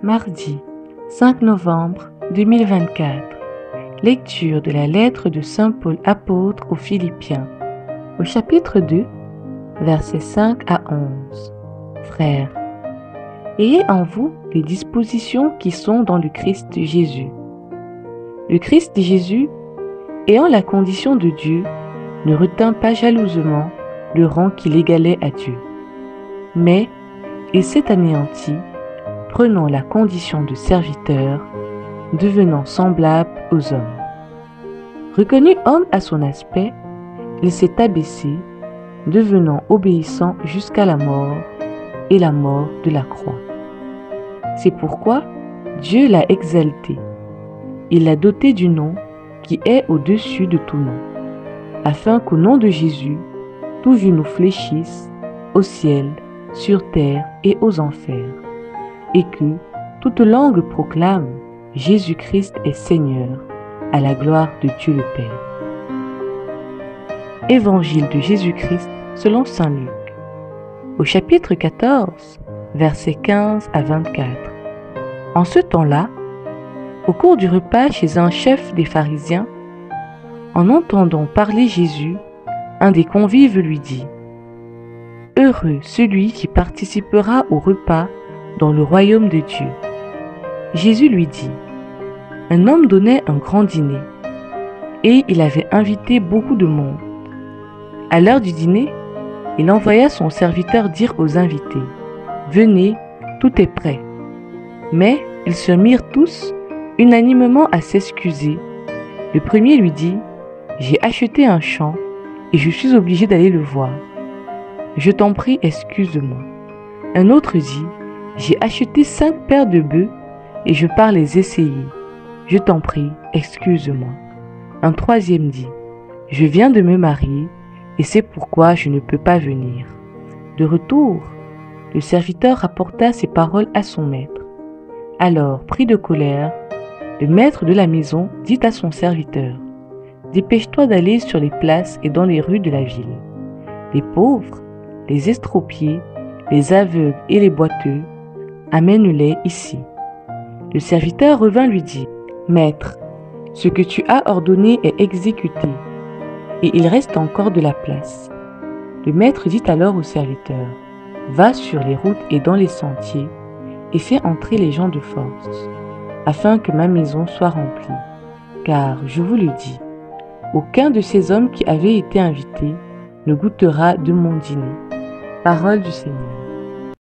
Mardi 5 novembre 2024. Lecture de la lettre de Saint Paul apôtre aux Philippiens, au chapitre 2, versets 5 à 11. Frères, ayez en vous les dispositions qui sont dans le Christ Jésus. Le Christ Jésus, ayant la condition de Dieu, ne retint pas jalousement le rang qui l'égalait à Dieu. Mais il s'est anéanti, prenant la condition de serviteur, devenant semblable aux hommes. Reconnu homme à son aspect, il s'est abaissé, devenant obéissant jusqu'à la mort et la mort de la croix. C'est pourquoi Dieu l'a exalté. Il l'a doté du nom qui est au-dessus de tout nom, afin qu'au nom de Jésus, tout genou fléchisse au ciel, sur terre et aux enfers, et que toute langue proclame Jésus-Christ est Seigneur, à la gloire de Dieu le Père. Évangile de Jésus-Christ selon saint Luc, au chapitre 14, versets 15 à 24. En ce temps-là, au cours du repas chez un chef des pharisiens, en entendant parler Jésus, un des convives lui dit : « Heureux celui qui participera au repas dans le royaume de Dieu. » Jésus lui dit : « Un homme donnait un grand dîner, et il avait invité beaucoup de monde. À l'heure du dîner, il envoya son serviteur dire aux invités : « Venez, tout est prêt. » Mais ils se mirent tous unanimement à s'excuser. Le premier lui dit : « J'ai acheté un champ, et je suis obligé d'aller le voir. Je t'en prie, excuse-moi. » Un autre dit : « J'ai acheté 5 paires de bœufs, et je pars les essayer. Je t'en prie, excuse-moi. » Un troisième dit : « Je viens de me marier, et c'est pourquoi je ne peux pas venir. » De retour, le serviteur rapporta ces paroles à son maître. Alors, pris de colère, le maître de la maison dit à son serviteur : « Dépêche-toi d'aller sur les places et dans les rues de la ville. Les pauvres, les estropiés, les aveugles et les boiteux, amène-les ici. » Le serviteur revint lui dit : « Maître, ce que tu as ordonné est exécuté, et il reste encore de la place. » Le maître dit alors au serviteur : « Va sur les routes et dans les sentiers, et fais entrer les gens de force, afin que ma maison soit remplie. Car, je vous le dis, aucun de ces hommes qui avaient été invités ne goûtera de mon dîner. » Parole du Seigneur.